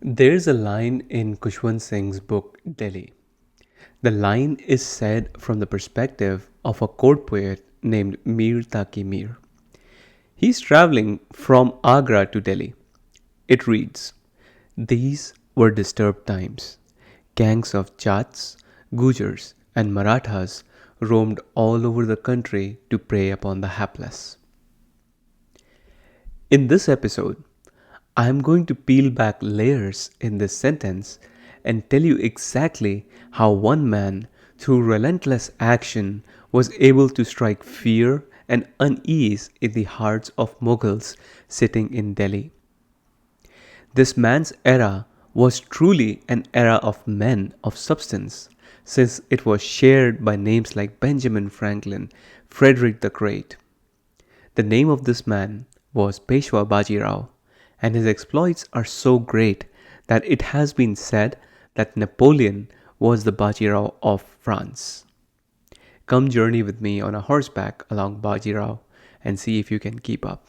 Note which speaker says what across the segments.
Speaker 1: There's a line in Kushwant Singh's book Delhi. The line is said from the perspective of a court poet named Mir Taki Mir. He's traveling from Agra to Delhi. It reads, these were disturbed times. Gangs of Jats, Gujars, and Marathas roamed all over the country to prey upon the hapless. In this episode, I am going to peel back layers in this sentence and tell you exactly how one man, through relentless action, was able to strike fear and unease in the hearts of Mughals sitting in Delhi. This man's era was truly an era of men of substance, since it was shared by names like Benjamin Franklin, Frederick the Great. The name of this man was Peshwa Baji Rao, and his exploits are so great that it has been said that Napoleon was the Baji Rao of France. Come journey with me on a horseback along Baji Rao and see if you can keep up.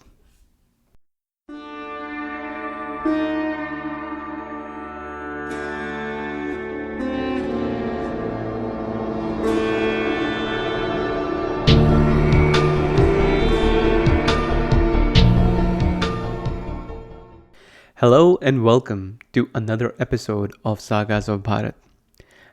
Speaker 1: Hello and welcome to another episode of Sagas of Bharat.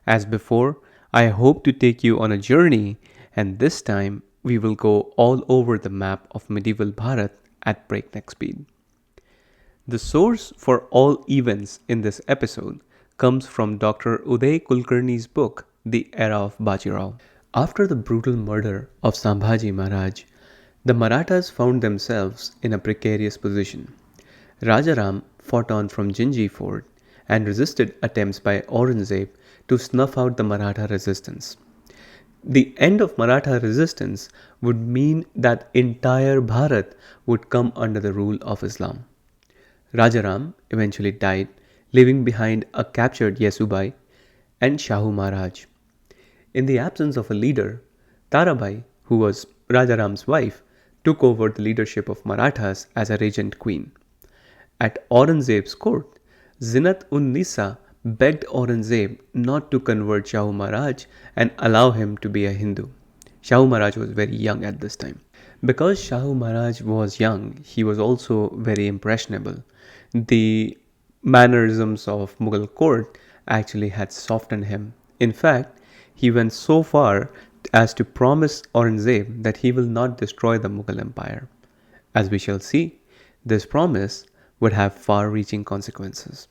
Speaker 1: As before, I hope to take you on a journey, and this time we will go all over the map of medieval Bharat at breakneck speed. The source for all events in this episode comes from Dr. Uday Kulkarni's book, The Era of Bajirao. After the brutal murder of Sambhaji Maharaj, the Marathas found themselves in a precarious position. Rajaram fought on from Jinji Fort and resisted attempts by Aurangzeb to snuff out the Maratha resistance. The end of Maratha resistance would mean that entire Bharat would come under the rule of Islam. Rajaram eventually died, leaving behind a captured Yesubai and Shahu Maharaj. In the absence of a leader, Tarabai, who was Rajaram's wife, took over the leadership of Marathas as a regent queen. At Aurangzeb's court, Zinat-un-Nisa begged Aurangzeb not to convert Shahu Maharaj and allow him to be a Hindu. Shahu Maharaj was very young at this time. Because Shahu Maharaj was young, he was also very impressionable. The mannerisms of Mughal court actually had softened him. In fact, he went so far as to promise Aurangzeb that he will not destroy the Mughal empire. As we shall see, this promise would have far-reaching consequences.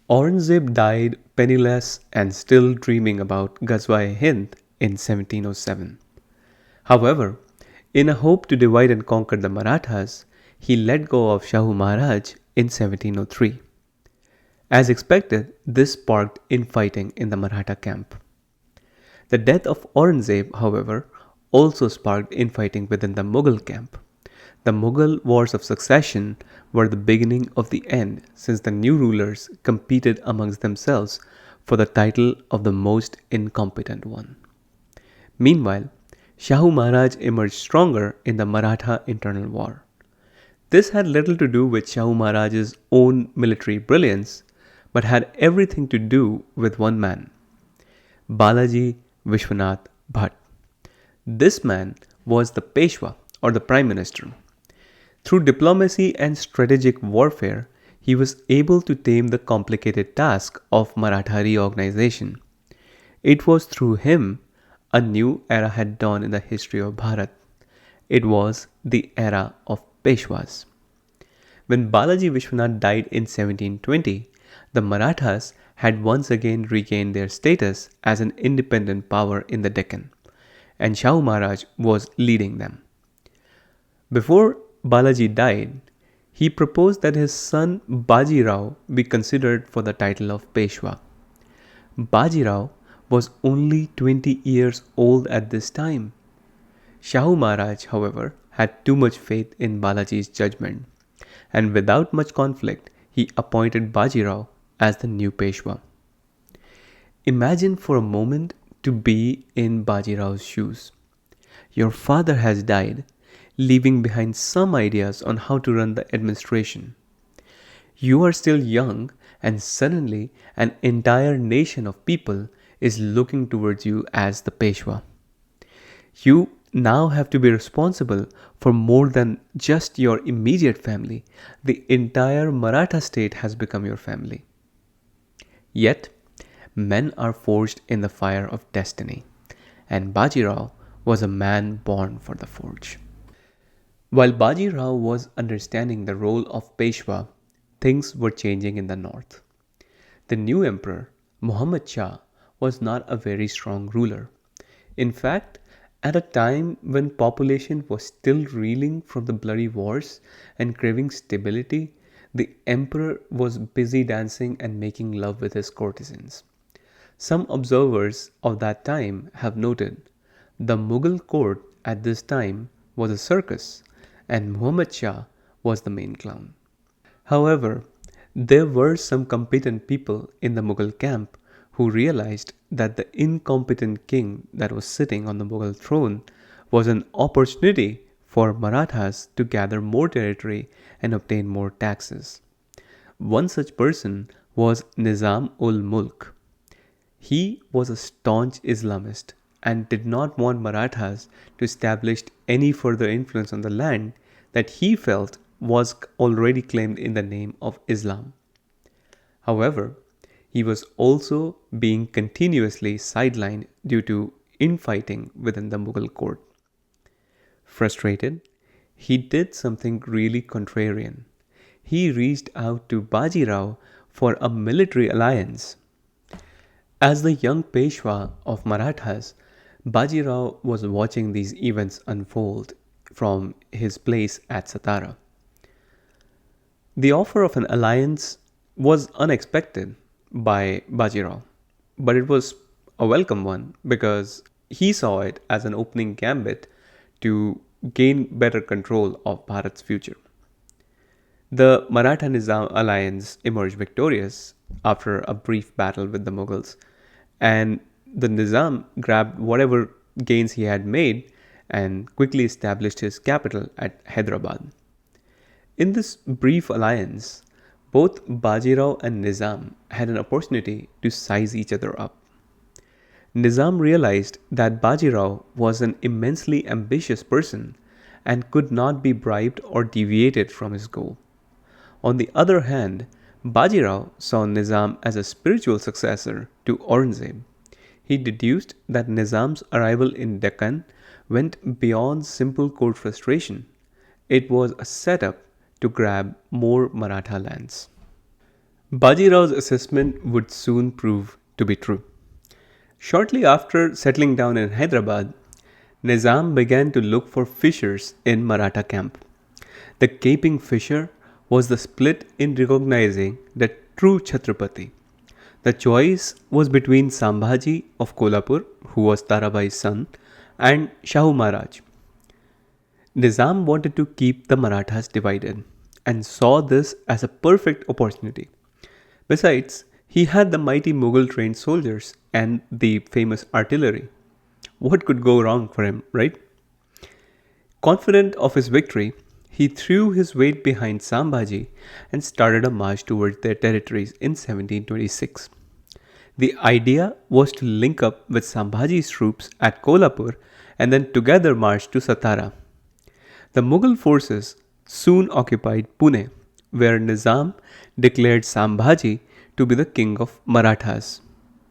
Speaker 1: Aurangzeb died penniless and still dreaming about Ghazwa-e-Hind in 1707. However, in a hope to divide and conquer the Marathas, he let go of Shahu Maharaj in 1703. As expected, this sparked infighting in the Maratha camp. The death of Aurangzeb, however, also sparked infighting within the Mughal camp. The Mughal wars of succession were the beginning of the end, since the new rulers competed amongst themselves for the title of the most incompetent one. Meanwhile, Shahu Maharaj emerged stronger in the Maratha internal war. This had little to do with Shahu Maharaj's own military brilliance, but had everything to do with one man, Balaji Vishwanath Bhatt. This man was the Peshwa, or the Prime Minister. Through diplomacy and strategic warfare, he was able to tame the complicated task of Maratha reorganization. It was through him a new era had dawned in the history of Bharat. It was the era of Peshwas. When Balaji Vishwanath died in 1720, the Marathas had once again regained their status as an independent power in the Deccan, and Shahu Maharaj was leading them. Before Balaji died, he proposed that his son Baji Rao be considered for the title of Peshwa. Baji Rao was only 20 years old at this time. Shahu Maharaj, however, had too much faith in Balaji's judgment, and without much conflict, he appointed Baji Rao as the new Peshwa. Imagine for a moment to be in Baji Rao's shoes. Your father has died, leaving behind some ideas on how to run the administration. You are still young and suddenly an entire nation of people is looking towards you as the Peshwa. You now have to be responsible for more than just your immediate family. The entire Maratha state has become your family. Yet, men are forged in the fire of destiny, and Baji Rao was a man born for the forge. While Baji Rao was understanding the role of Peshwa, things were changing in the north. The new emperor, Muhammad Shah, was not a very strong ruler. In fact, at a time when population was still reeling from the bloody wars and craving stability, the emperor was busy dancing and making love with his courtesans. Some observers of that time have noted the Mughal court at this time was a circus and Muhammad Shah was the main clown. However, there were some competent people in the Mughal camp who realized that the incompetent king that was sitting on the Mughal throne was an opportunity for Marathas to gather more territory and obtain more taxes. One such person was Nizam ul Mulk. He was a staunch Islamist and did not want Marathas to establish any further influence on the land that he felt was already claimed in the name of Islam. However, he was also being continuously sidelined due to infighting within the Mughal court. Frustrated, he did something really contrarian. He reached out to Baji Rao for a military alliance. As the young Peshwa of Marathas, Baji Rao was watching these events unfold from his place at Satara. The offer of an alliance was unexpected by Baji Rao, but it was a welcome one because he saw it as an opening gambit to gain better control of Bharat's future. The Maratha Nizam alliance emerged victorious after a brief battle with the Mughals, and the Nizam grabbed whatever gains he had made and quickly established his capital at Hyderabad. In this brief alliance, both Bajirao and Nizam had an opportunity to size each other up. Nizam realized that Bajirao was an immensely ambitious person and could not be bribed or deviated from his goal. On the other hand, Bajirao saw Nizam as a spiritual successor to Aurangzeb. He deduced that Nizam's arrival in Deccan went beyond simple court frustration. It was a setup to grab more Maratha lands. Bajirao's assessment would soon prove to be true. Shortly after settling down in Hyderabad, Nizam began to look for fissures in Maratha camp. The gaping fissure was the split in recognizing the true Chhatrapati. The choice was between Sambhaji of Kolhapur, who was Tarabai's son, and Shahu Maharaj. Nizam wanted to keep the Marathas divided and saw this as a perfect opportunity. Besides, he had the mighty Mughal trained soldiers and the famous artillery. What could go wrong for him, right? Confident of his victory, he threw his weight behind Sambhaji and started a march towards their territories in 1726. The idea was to link up with Sambhaji's troops at Kolhapur and then together march to Satara. The Mughal forces soon occupied Pune, where Nizam declared Sambhaji to be the king of Marathas.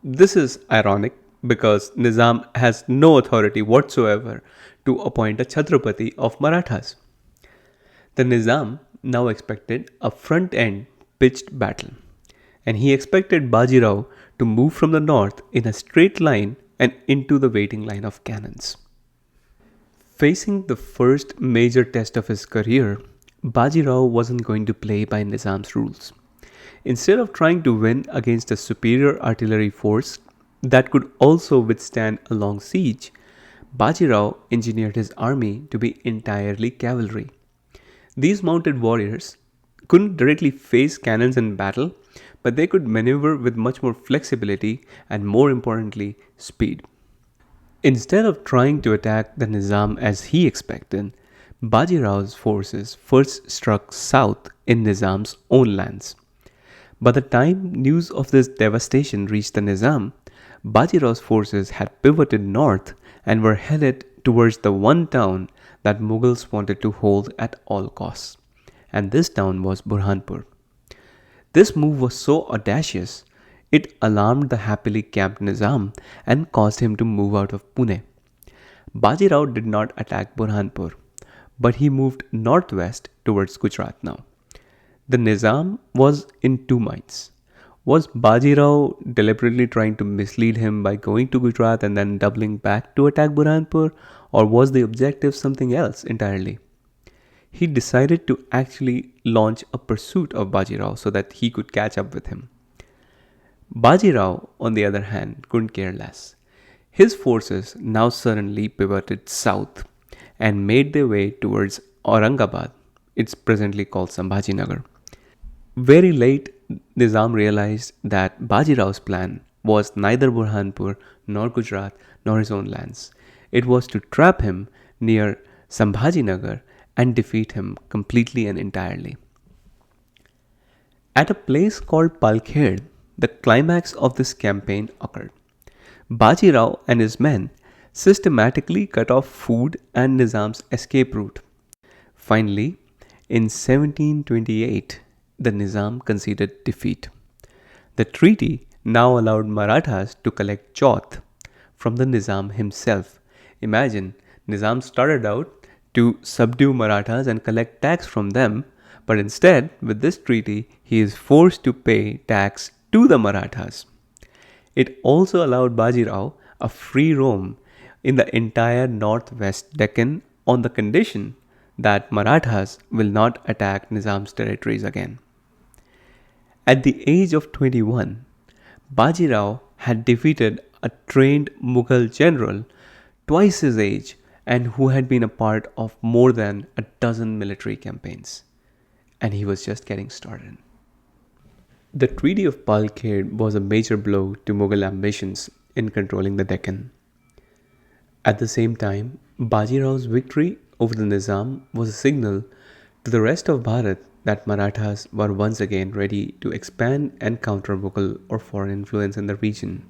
Speaker 1: This is ironic because Nizam has no authority whatsoever to appoint a Chhatrapati of Marathas. The Nizam now expected a front end pitched battle, and he expected Bajirao to move from the north in a straight line and into the waiting line of cannons. Facing the first major test of his career, Bajirao wasn't going to play by Nizam's rules. Instead of trying to win against a superior artillery force that could also withstand a long siege, Bajirao engineered his army to be entirely cavalry. These mounted warriors couldn't directly face cannons in battle, but they could maneuver with much more flexibility and, more importantly, speed. Instead of trying to attack the Nizam as he expected, Bajirao's forces first struck south in Nizam's own lands. By the time news of this devastation reached the Nizam, Baji Rao's forces had pivoted north and were headed towards the one town that Mughals wanted to hold at all costs. And this town was Burhanpur. This move was so audacious, it alarmed the happily camped Nizam and caused him to move out of Pune. Baji Rao did not attack Burhanpur, but he moved northwest towards Gujarat now. The Nizam was in two minds. Was Baji Rao deliberately trying to mislead him by going to Gujarat and then doubling back to attack Burhanpur, or was the objective something else entirely? He decided to actually launch a pursuit of Baji Rao so that he could catch up with him. Baji Rao, on the other hand, couldn't care less. His forces now suddenly pivoted south and made their way towards Aurangabad. It's presently called Sambhajinagar. Very late, Nizam realized that Baji Rao's plan was neither Burhanpur nor Gujarat nor his own lands. It was to trap him near Sambhajinagar and defeat him completely and entirely. At a place called Palkhed, the climax of this campaign occurred. Baji Rao and his men systematically cut off food and Nizam's escape route. Finally, in 1728, the Nizam conceded defeat. The treaty now allowed Marathas to collect chauth from the Nizam himself. Imagine, Nizam started out to subdue Marathas and collect tax from them, but instead, with this treaty, he is forced to pay tax to the Marathas. It also allowed Baji Rao a free roam in the entire northwest Deccan on the condition that Marathas will not attack Nizam's territories again. At the age of 21, Baji Rao had defeated a trained Mughal general twice his age and who had been a part of more than a dozen military campaigns. And he was just getting started. The Treaty of Palkhed was a major blow to Mughal ambitions in controlling the Deccan. At the same time, Baji Rao's victory over the Nizam was a signal to the rest of Bharat that Marathas were once again ready to expand and counter Mughal or foreign influence in the region.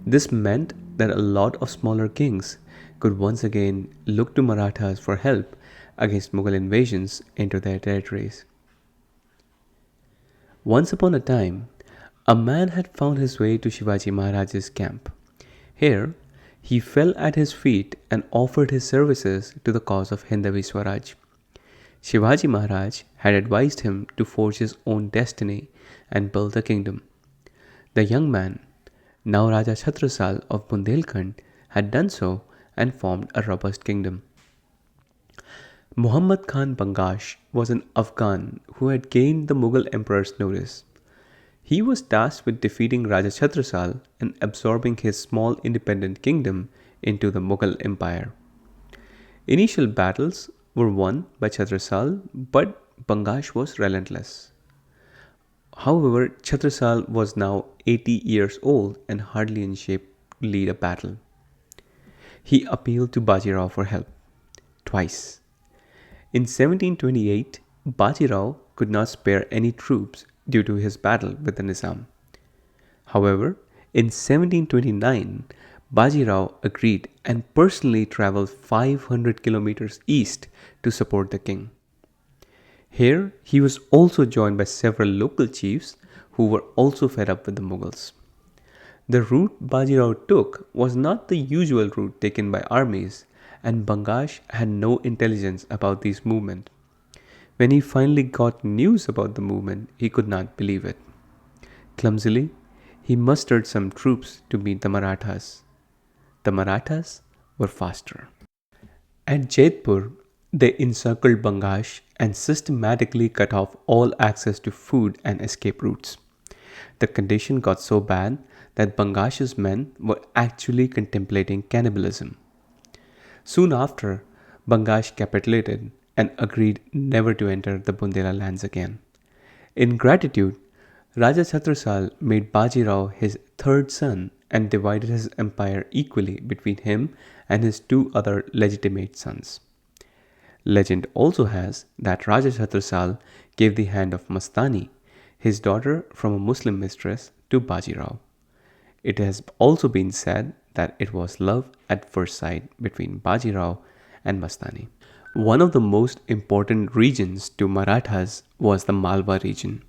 Speaker 1: This meant that a lot of smaller kings could once again look to Marathas for help against Mughal invasions into their territories. Once upon a time, a man had found his way to Shivaji Maharaj's camp. Here, he fell at his feet and offered his services to the cause of Hindavi Swaraj. Shivaji Maharaj had advised him to forge his own destiny and build a kingdom. The young man, now Raja Chhatrasal of Bundelkhand, had done so and formed a robust kingdom. Muhammad Khan Bangash was an Afghan who had gained the Mughal emperor's notice. He was tasked with defeating Raja Chhatrasal and absorbing his small independent kingdom into the Mughal empire. Initial battles were won by Chhatrasal, but Bangash was relentless. However, Chhatrasal was now 80 years old and hardly in shape to lead a battle. He appealed to Baji Rao for help, twice. In 1728, Baji Rao could not spare any troops due to his battle with the Nizam. However, in 1729, Baji Rao agreed and personally travelled 500 kilometers east to support the king. Here, he was also joined by several local chiefs who were also fed up with the Mughals. The route Baji Rao took was not the usual route taken by armies, and Bangash had no intelligence about these movements. When he finally got news about the movement, he could not believe it. Clumsily, he mustered some troops to meet the Marathas. The Marathas were faster. At Jaitpur, they encircled Bangash and systematically cut off all access to food and escape routes. The condition got so bad that Bangash's men were actually contemplating cannibalism. Soon after, Bangash capitulated and agreed never to enter the Bundela lands again. In gratitude, Raja Chhatrasal made Baji Rao his third son and divided his empire equally between him and his two other legitimate sons. Legend also has that Raja Chhatrasal gave the hand of Mastani, his daughter from a Muslim mistress to Baji Rao. It has also been said that it was love at first sight between Baji Rao and Mastani. One of the most important regions to Marathas was the Malwa region.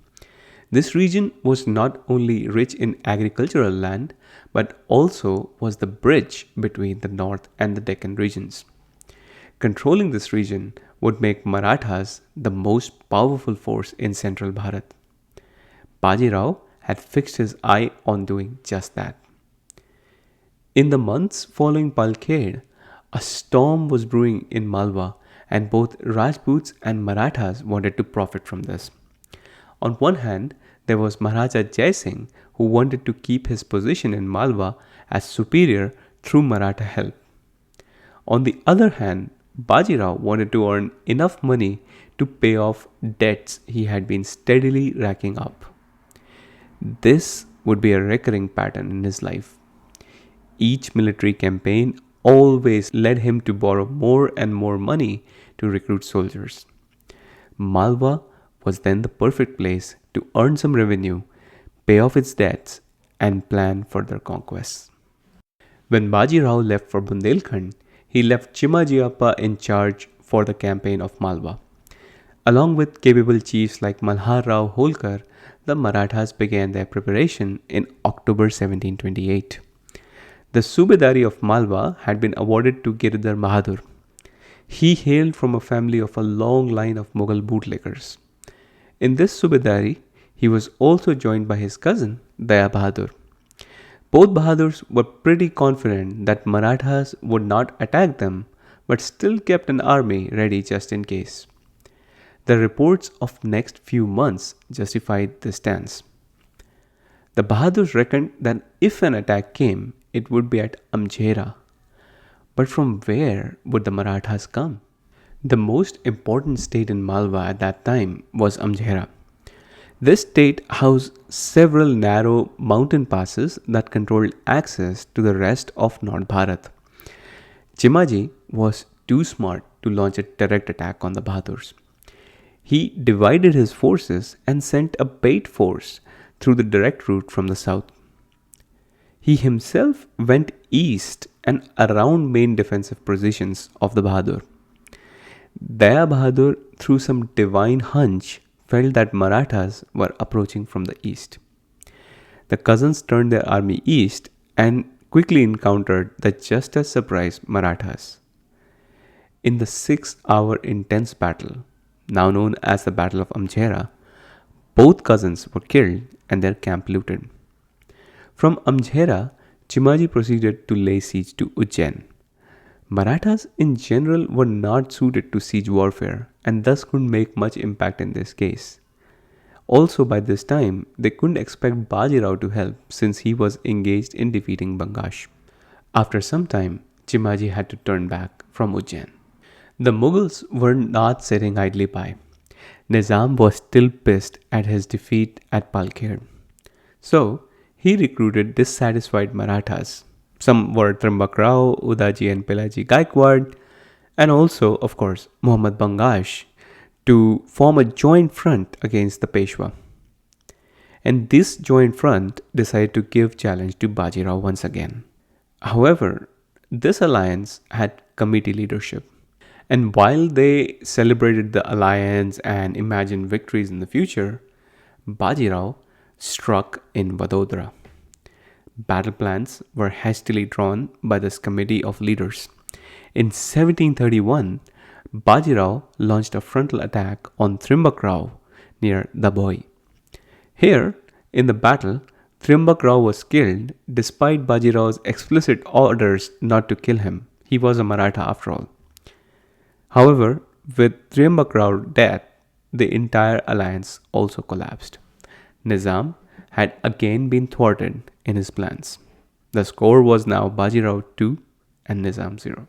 Speaker 1: This region was not only rich in agricultural land but also was the bridge between the north and the Deccan regions. Controlling this region would make Marathas the most powerful force in central Bharat. Baji Rao had fixed his eye on doing just that. In the months following Palkhed, a storm was brewing in Malwa, and both Rajputs and Marathas wanted to profit from this. On one hand, there was Maharaja Jai Singh, who wanted to keep his position in Malwa as superior through Maratha help. On the other hand, Baji Rao wanted to earn enough money to pay off debts he had been steadily racking up. This would be a recurring pattern in his life. Each military campaign always led him to borrow more and more money to recruit soldiers. Malwa was then the perfect place to earn some revenue, pay off its debts, and plan further conquests. When Baji Rao left for Bundelkhand, he left Chimaji Appa in charge for the campaign of Malwa. Along with capable chiefs like Malhar Rao Holkar, the Marathas began their preparation in October 1728. The Subedari of Malwa had been awarded to Giridhar Bahadur. He hailed from a family of a long line of Mughal bootleggers. In this Subedari, he was also joined by his cousin, Daya Bahadur. Both Bahadurs were pretty confident that Marathas would not attack them, but still kept an army ready just in case. The reports of next few months justified this stance. The Bahadurs reckoned that if an attack came, it would be at Amjera. But from where would the Marathas come? The most important state in Malwa at that time was Amjera. This state housed several narrow mountain passes that controlled access to the rest of North Bharat. Chimaji was too smart to launch a direct attack on the Bahadurs. He divided his forces and sent a bait force through the direct route from the south. He himself went east and around main defensive positions of the Bahadur. Daya Bahadur, through some divine hunch, felt that Marathas were approaching from the east. The cousins turned their army east and quickly encountered the just as surprised Marathas. In the 6-hour intense battle, now known as the Battle of Amjera, both cousins were killed and their camp looted. From Amjera, Chimaji proceeded to lay siege to Ujjain. Marathas in general were not suited to siege warfare and thus couldn't make much impact in this case. Also by this time, they couldn't expect Baji Rao to help since he was engaged in defeating Bangash. After some time, Chimaji had to turn back from Ujjain. The Mughals were not sitting idly by. Nizam was still pissed at his defeat at Palkhed. So, he recruited dissatisfied Marathas. Some were Trimbak Rao, Udaji and Pilaji Gaikwad, and also, of course, Muhammad Bangash, to form a joint front against the Peshwa. And this joint front decided to give challenge to Baji Rao once again. However, this alliance had committee leadership. And while they celebrated the alliance and imagined victories in the future, Baji Rao struck in Vadodara. Battle plans were hastily drawn by this committee of leaders. In 1731, Baji Rao launched a frontal attack on Trimbak Rao near Dabhoi. Here, in the battle, Trimbak Rao was killed despite Baji Rao's explicit orders not to kill him. He was a Maratha after all. However, with Trimbak Rao's death, the entire alliance also collapsed. Nizam had again been thwarted in his plans. The score was now Baji Rao 2 and Nizam 0.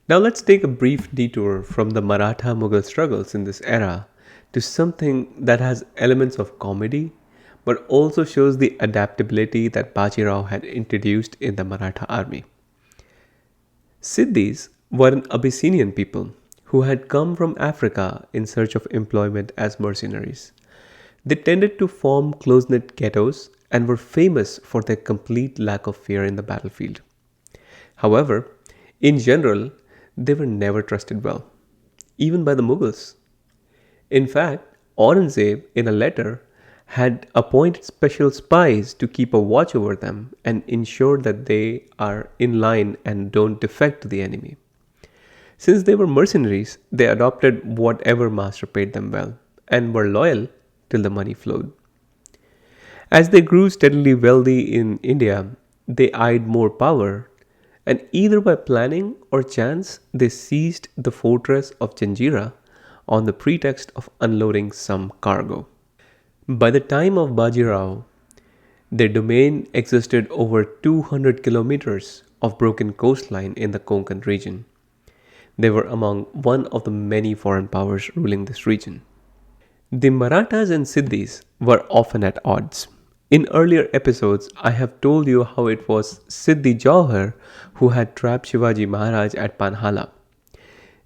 Speaker 1: Now let's take a brief detour from the Maratha-Mughal struggles in this era to something that has elements of comedy but also shows the adaptability that Baji Rao had introduced in the Maratha army. Siddis were an Abyssinian people who had come from Africa in search of employment as mercenaries. They tended to form close knit ghettos and were famous for their complete lack of fear in the battlefield. However, in general, they were never trusted well, even by the Mughals. In fact, Aurangzeb, in a letter, had appointed special spies to keep a watch over them and ensure that they are in line and don't defect to the enemy. Since they were mercenaries, they adopted whatever master paid them well and were loyal till the money flowed. As they grew steadily wealthy in India, they eyed more power, and either by planning or chance, they seized the fortress of Janjira on the pretext of unloading some cargo. By the time of Baji Rao, their domain existed over 200 kilometers of broken coastline in the Konkan region. They were among one of the many foreign powers ruling this region. The Marathas and Siddhis were often at odds. In earlier episodes, I have told you how it was Siddhi Jauhar who had trapped Shivaji Maharaj at Panhala.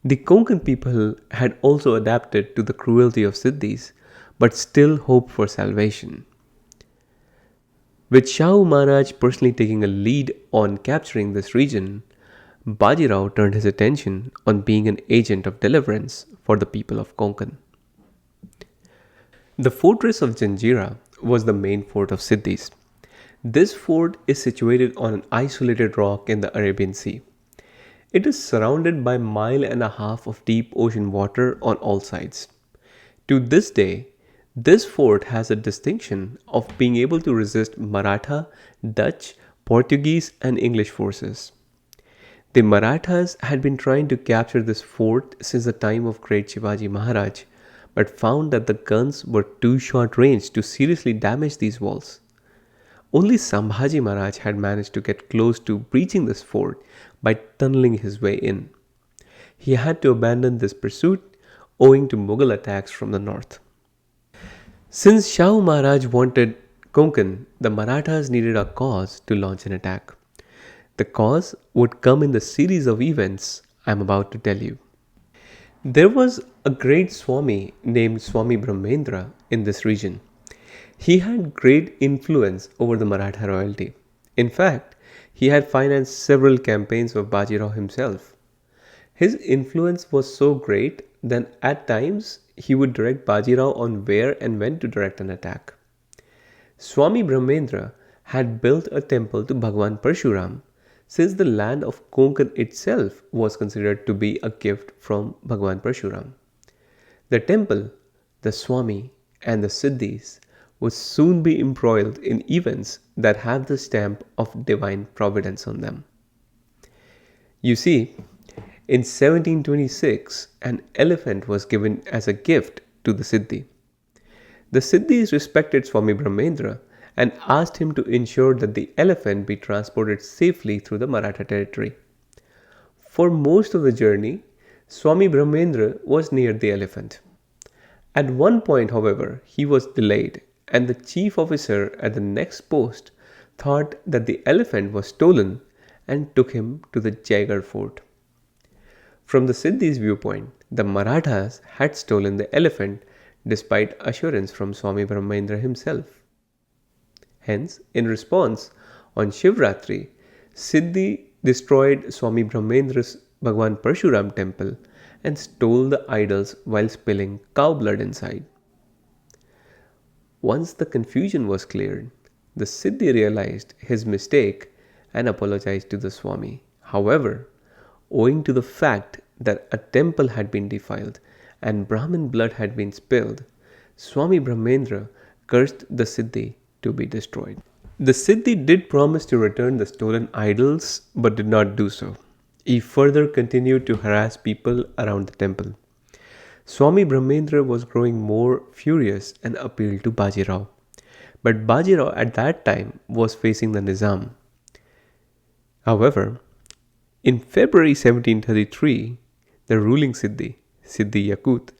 Speaker 1: The Konkan people had also adapted to the cruelty of Siddhis, but still hoped for salvation. With Shahu Maharaj personally taking a lead on capturing this region, Bajirao turned his attention on being an agent of deliverance for the people of Konkan. The fortress of Janjira was the main fort of Siddhis. This fort is situated on an isolated rock in the Arabian Sea. It is surrounded by a mile and a half of deep ocean water on all sides. To this day, this fort has a distinction of being able to resist Maratha, Dutch, Portuguese, and English forces. The Marathas had been trying to capture this fort since the time of great Shivaji Maharaj, but found that the guns were too short range to seriously damage these walls. Only Sambhaji Maharaj had managed to get close to breaching this fort by tunneling his way in. He had to abandon this pursuit owing to Mughal attacks from the north. Since Shahu Maharaj wanted Konkan, the Marathas needed a cause to launch an attack. The cause would come in the series of events I am about to tell you. There was a great Swami named Swami Brahmendra in this region. He had great influence over the Maratha royalty. In fact, he had financed several campaigns of Bajirao himself. His influence was so great that at times he would direct Bajirao on where and when to direct an attack. Swami Brahmendra had built a temple to Bhagwan Parshuram, since the land of Konkan itself was considered to be a gift from Bhagwan Parshuram. The temple, the Swami, and the Siddhis would soon be embroiled in events that have the stamp of divine providence on them. You see, in 1726, an elephant was given as a gift to the Siddhi. The Siddhis respected Swami Brahmendra and asked him to ensure that the elephant be transported safely through the Maratha territory. For most of the journey, Swami Brahmendra was near the elephant. At one point, however, he was delayed, and the chief officer at the next post thought that the elephant was stolen and took him to the Jaigarh fort. From the Siddhis' viewpoint, the Marathas had stolen the elephant despite assurance from Swami Brahmendra himself. Hence, in response, on Shivratri, Siddhi destroyed Swami Brahmendra's Bhagwan Parshuram temple and stole the idols while spilling cow blood inside. Once the confusion was cleared, the Siddhi realized his mistake and apologized to the Swami. However, owing to the fact that a temple had been defiled and Brahmin blood had been spilled, Swami Brahmendra cursed the Siddhi to be destroyed. The Siddhi did promise to return the stolen idols but did not do so. He further continued to harass people around the temple. Swami Brahmendra was growing more furious and appealed to Bajirao. But Bajirao at that time was facing the Nizam. However, in February 1733, the ruling Siddhi, Siddhi Yakut,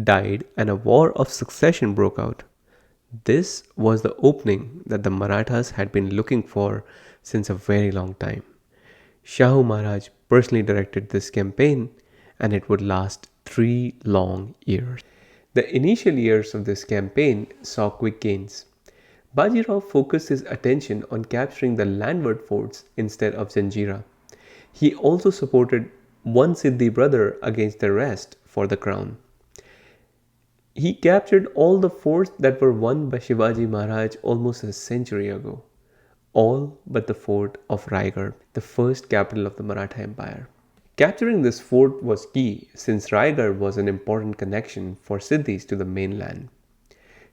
Speaker 1: died and a war of succession broke out. This was the opening that the Marathas had been looking for since a very long time. Shahu Maharaj personally directed this campaign and it would last 3 long years. The initial years of this campaign saw quick gains. Baji Rao focused his attention on capturing the landward forts instead of Zanjira. He also supported one Siddhi brother against the rest for the crown. He captured all the forts that were won by Shivaji Maharaj almost a century ago, all but the fort of Raigad, the first capital of the Maratha Empire. Capturing this fort was key since Raigad was an important connection for Siddhis to the mainland.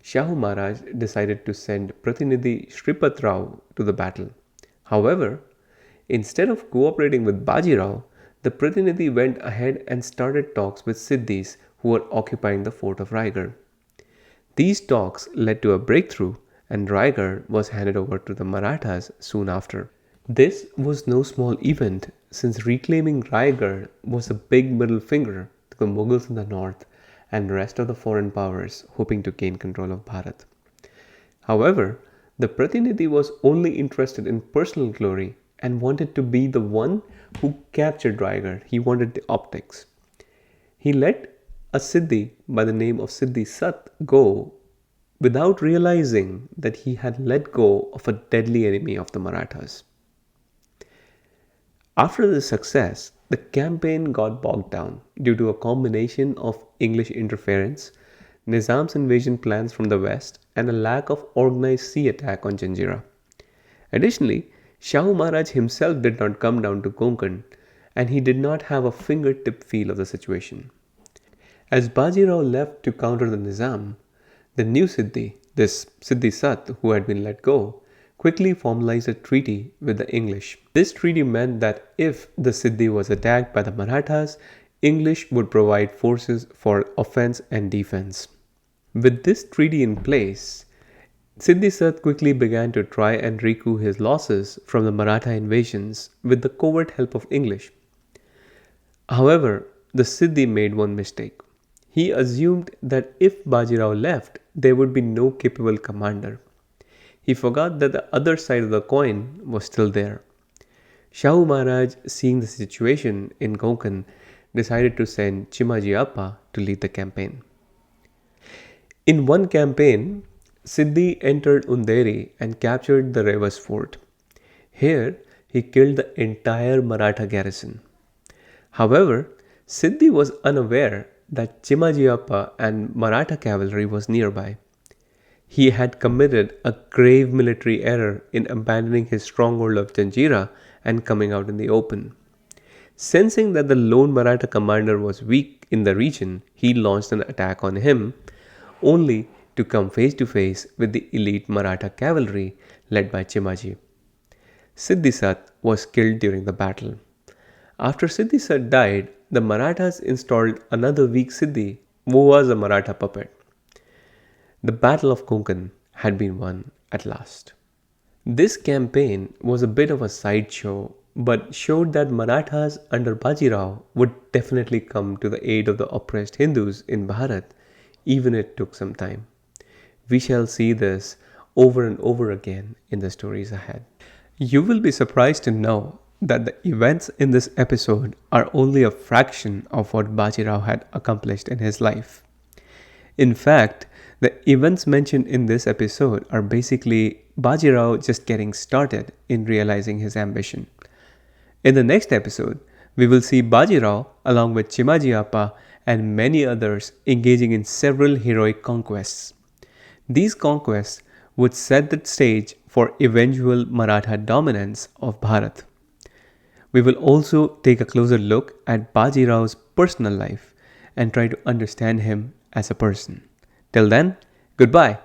Speaker 1: Shahu Maharaj decided to send Pratinidhi Shripat Rao to the battle. However, instead of cooperating with Baji Rao, the Pratinidhi went ahead and started talks with Siddhis who were occupying the fort of Raigad. These talks led to a breakthrough and Raigad was handed over to the Marathas soon after. This was no small event since reclaiming Raigad was a big middle finger to the Mughals in the north and rest of the foreign powers hoping to gain control of Bharat. However, the Pratinidhi was only interested in personal glory and wanted to be the one who captured Raigad. He wanted the optics. He let a Siddhi by the name of Siddhi Sat go without realizing that he had let go of a deadly enemy of the Marathas. After this success, the campaign got bogged down due to a combination of English interference, Nizam's invasion plans from the west, and a lack of organized sea attack on Janjira. Additionally, Shahu Maharaj himself did not come down to Konkan and he did not have a fingertip feel of the situation. As Baji Rao left to counter the Nizam, the new Siddhi, this Siddhi Sat who had been let go, quickly formalized a treaty with the English. This treaty meant that if the Siddhi was attacked by the Marathas, English would provide forces for offense and defense. With this treaty in place, Siddhi Sat quickly began to try and recoup his losses from the Maratha invasions with the covert help of English. However, the Siddhi made one mistake. He assumed that if Baji Rao left, there would be no capable commander. He forgot that the other side of the coin was still there. Shahu Maharaj, seeing the situation in Konkan, decided to send Chimaji Appa to lead the campaign. In one campaign, Siddhi entered Underi and captured the Revas fort. Here, he killed the entire Maratha garrison. However, Siddhi was unaware that Chimaji Appa and Maratha cavalry was nearby. He had committed a grave military error in abandoning his stronghold of Janjira and coming out in the open. Sensing that the lone Maratha commander was weak in the region, he launched an attack on him, only to come face to face with the elite Maratha cavalry led by Chimaji. Siddhi Sat was killed during the battle. After Siddhi Sat died, the Marathas installed another weak Siddhi who was a Maratha puppet. The Battle of Konkan had been won at last. This campaign was a bit of a sideshow but showed that Marathas under Baji Rao would definitely come to the aid of the oppressed Hindus in Bharat, even if it took some time. We shall see this over and over again in the stories ahead. You will be surprised to know that the events in this episode are only a fraction of what Baji Rao had accomplished in his life. In fact, the events mentioned in this episode are basically Baji Rao just getting started in realizing his ambition. In the next episode, we will see Baji Rao along with Chimaji Appa and many others engaging in several heroic conquests. These conquests would set the stage for eventual Maratha dominance of Bharat. We will also take a closer look at Baji Rao's personal life and try to understand him as a person. Till then, goodbye.